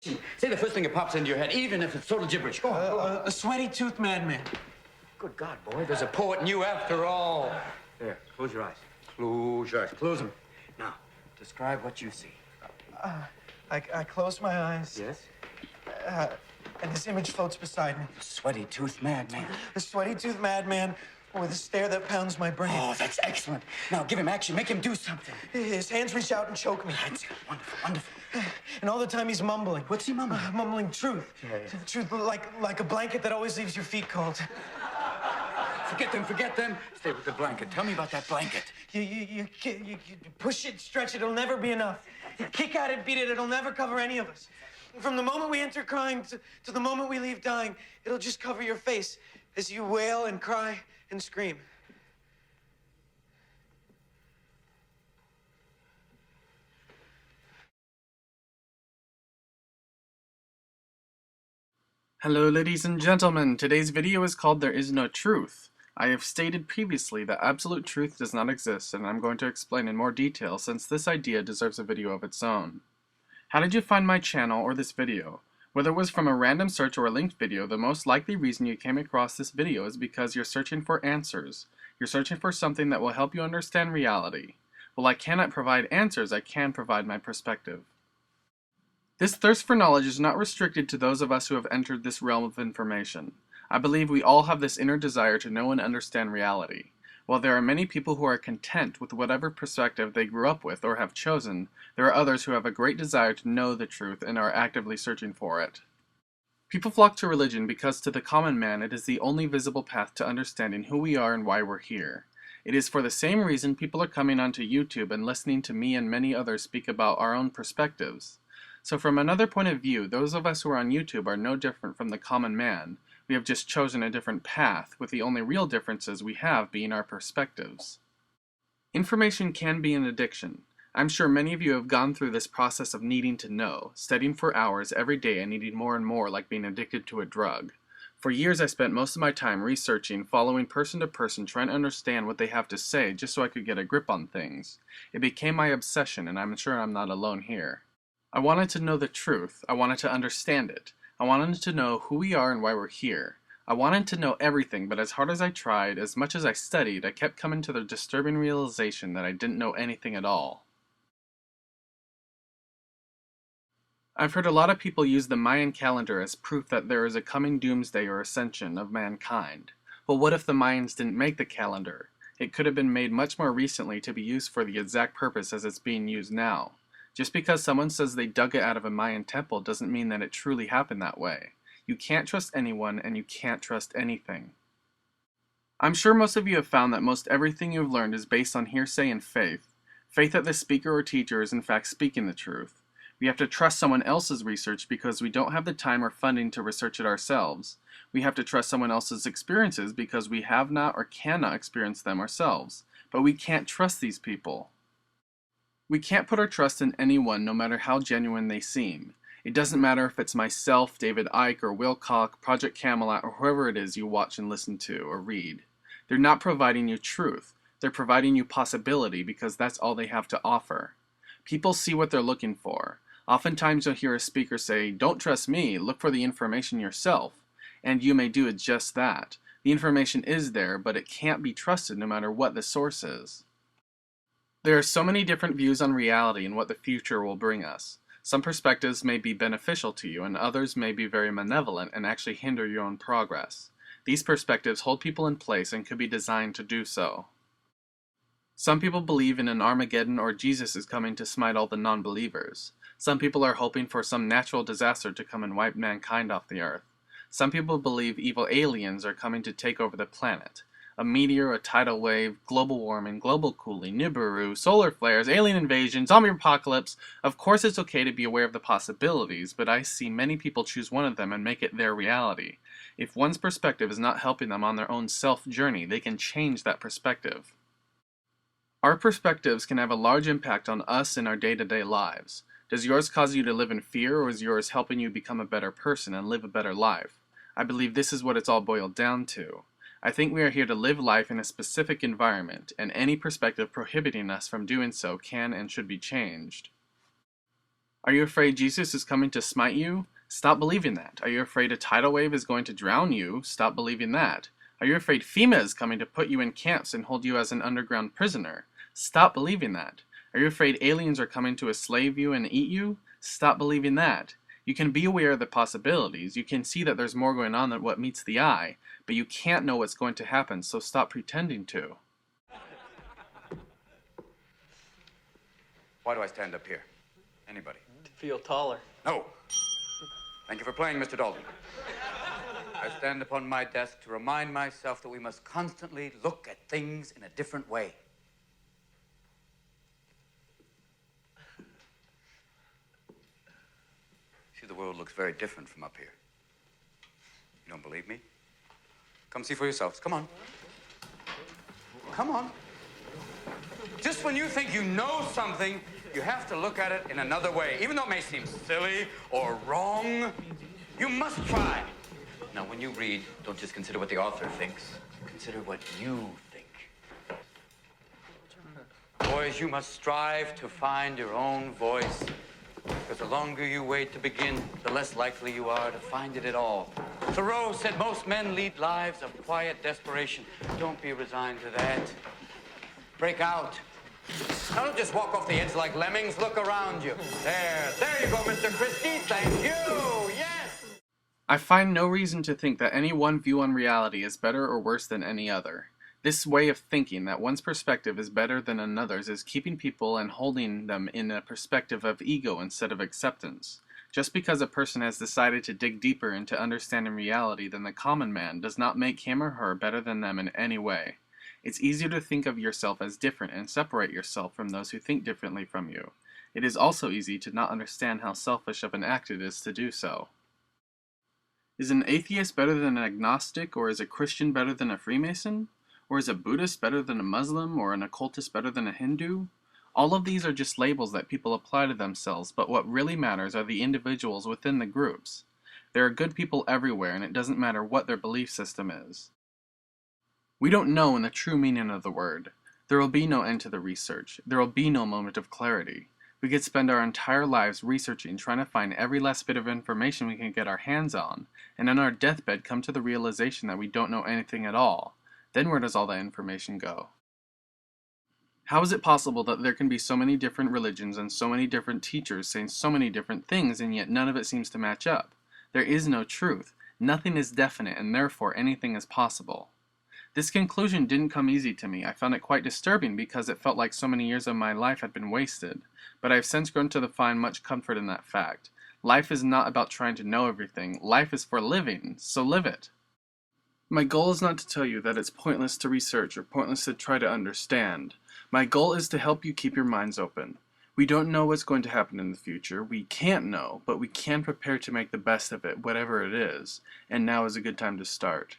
Say the first thing that pops into your head, even if it's total gibberish. Go on, go on. A sweaty-toothed madman. Good God, boy, there's a poet in you after all. There, close your eyes. Close your eyes. Close them. Now, describe what you see. I close my eyes. Yes? And this image floats beside me. The sweaty-toothed madman. The sweaty-toothed madman with a stare that pounds my brain. Oh, that's excellent. Now, give him action. Make him do something. His hands reach out and choke me. That's it. Wonderful, wonderful. And all the time he's mumbling. What's he mumbling? Mumbling truth. Yeah. Truth like a blanket that always leaves your feet cold. Forget them, forget them. Stay with the blanket. Tell me about that blanket. You push it, stretch it, it'll never be enough. You kick at it, beat it, it'll never cover any of us. From the moment we enter crying to the moment we leave dying, it'll just cover your face as you wail and cry and scream. Hello ladies and gentlemen, today's video is called There Is No Truth. I have stated previously that absolute truth does not exist, and I'm going to explain in more detail since this idea deserves a video of its own. How did you find my channel or this video? Whether it was from a random search or a linked video, the most likely reason you came across this video is because you're searching for answers. You're searching for something that will help you understand reality. While I cannot provide answers, I can provide my perspective. This thirst for knowledge is not restricted to those of us who have entered this realm of information. I believe we all have this inner desire to know and understand reality. While there are many people who are content with whatever perspective they grew up with or have chosen, there are others who have a great desire to know the truth and are actively searching for it. People flock to religion because to the common man it is the only visible path to understanding who we are and why we're here. It is for the same reason people are coming onto YouTube and listening to me and many others speak about our own perspectives. So from another point of view, those of us who are on YouTube are no different from the common man. We have just chosen a different path, with the only real differences we have being our perspectives. Information can be an addiction. I'm sure many of you have gone through this process of needing to know, studying for hours every day and needing more and more, like being addicted to a drug. For years I spent most of my time researching, following person to person, trying to understand what they have to say just so I could get a grip on things. It became my obsession, and I'm sure I'm not alone here. I wanted to know the truth. I wanted to understand it. I wanted to know who we are and why we're here. I wanted to know everything, but as hard as I tried, as much as I studied, I kept coming to the disturbing realization that I didn't know anything at all. I've heard a lot of people use the Mayan calendar as proof that there is a coming doomsday or ascension of mankind. Well, what if the Mayans didn't make the calendar? It could have been made much more recently to be used for the exact purpose as it's being used now. Just because someone says they dug it out of a Mayan temple doesn't mean that it truly happened that way. You can't trust anyone, and you can't trust anything. I'm sure most of you have found that most everything you've learned is based on hearsay and faith. Faith that the speaker or teacher is in fact speaking the truth. We have to trust someone else's research because we don't have the time or funding to research it ourselves. We have to trust someone else's experiences because we have not or cannot experience them ourselves. But we can't trust these people. We can't put our trust in anyone, no matter how genuine they seem. It doesn't matter if it's myself, David Icke, or Will Koch, Project Camelot, or whoever it is you watch and listen to or read. They're not providing you truth. They're providing you possibility because that's all they have to offer. People see what they're looking for. Oftentimes you'll hear a speaker say, "Don't trust me, look for the information yourself." And you may do just that. The information is there, but it can't be trusted no matter what the source is. There are so many different views on reality and what the future will bring us. Some perspectives may be beneficial to you, and others may be very malevolent and actually hinder your own progress. These perspectives hold people in place and could be designed to do so. Some people believe in an Armageddon or Jesus is coming to smite all the non-believers. Some people are hoping for some natural disaster to come and wipe mankind off the earth. Some people believe evil aliens are coming to take over the planet. A meteor, a tidal wave, global warming, global cooling, Nibiru, solar flares, alien invasion, zombie apocalypse. Of course it's okay to be aware of the possibilities, but I see many people choose one of them and make it their reality. If one's perspective is not helping them on their own self-journey, they can change that perspective. Our perspectives can have a large impact on us in our day-to-day lives. Does yours cause you to live in fear, or is yours helping you become a better person and live a better life? I believe this is what it's all boiled down to. I think we are here to live life in a specific environment, and any perspective prohibiting us from doing so can and should be changed. Are you afraid Jesus is coming to smite you? Stop believing that. Are you afraid a tidal wave is going to drown you? Stop believing that. Are you afraid FEMA is coming to put you in camps and hold you as an underground prisoner? Stop believing that. Are you afraid aliens are coming to enslave you and eat you? Stop believing that. You can be aware of the possibilities. You can see that there's more going on than what meets the eye, but you can't know what's going to happen, so stop pretending to. Why do I stand up here? Anybody? To feel taller. No. Thank you for playing, Mr. Dalton. I stand upon my desk to remind myself that we must constantly look at things in a different way. See, the world looks very different from up here. You don't believe me? Come see for yourselves. Come on. Come on. Just when you think you know something, you have to look at it in another way. Even though it may seem silly or wrong, you must try. Now, when you read, don't just consider what the author thinks. Consider what you think. Boys, you must strive to find your own voice. Because the longer you wait to begin, the less likely you are to find it at all. Thoreau said most men lead lives of quiet desperation. Don't be resigned to that. Break out. Now, don't just walk off the edge like lemmings. Look around you. There you go, Mr. Christie. Thank you. Yes. I find no reason to think that any one view on reality is better or worse than any other. This way of thinking that one's perspective is better than another's is keeping people and holding them in a perspective of ego instead of acceptance. Just because a person has decided to dig deeper into understanding reality than the common man does not make him or her better than them in any way. It's easier to think of yourself as different and separate yourself from those who think differently from you. It is also easy to not understand how selfish of an act it is to do so. Is an atheist better than an agnostic, or is a Christian better than a Freemason? Or is a Buddhist better than a Muslim, or an occultist better than a Hindu? All of these are just labels that people apply to themselves, but what really matters are the individuals within the groups. There are good people everywhere, and it doesn't matter what their belief system is. We don't know in the true meaning of the word. There will be no end to the research. There will be no moment of clarity. We could spend our entire lives researching, trying to find every last bit of information we can get our hands on, and on our deathbed come to the realization that we don't know anything at all. Then where does all that information go? How is it possible that there can be so many different religions and so many different teachers saying so many different things, and yet none of it seems to match up? There is no truth. Nothing is definite, and therefore anything is possible. This conclusion didn't come easy to me. I found it quite disturbing because it felt like so many years of my life had been wasted. But I have since grown to find much comfort in that fact. Life is not about trying to know everything. Life is for living, so live it. My goal is not to tell you that it's pointless to research or pointless to try to understand. My goal is to help you keep your minds open. We don't know what's going to happen in the future. We can't know, but we can prepare to make the best of it, whatever it is. And now is a good time to start.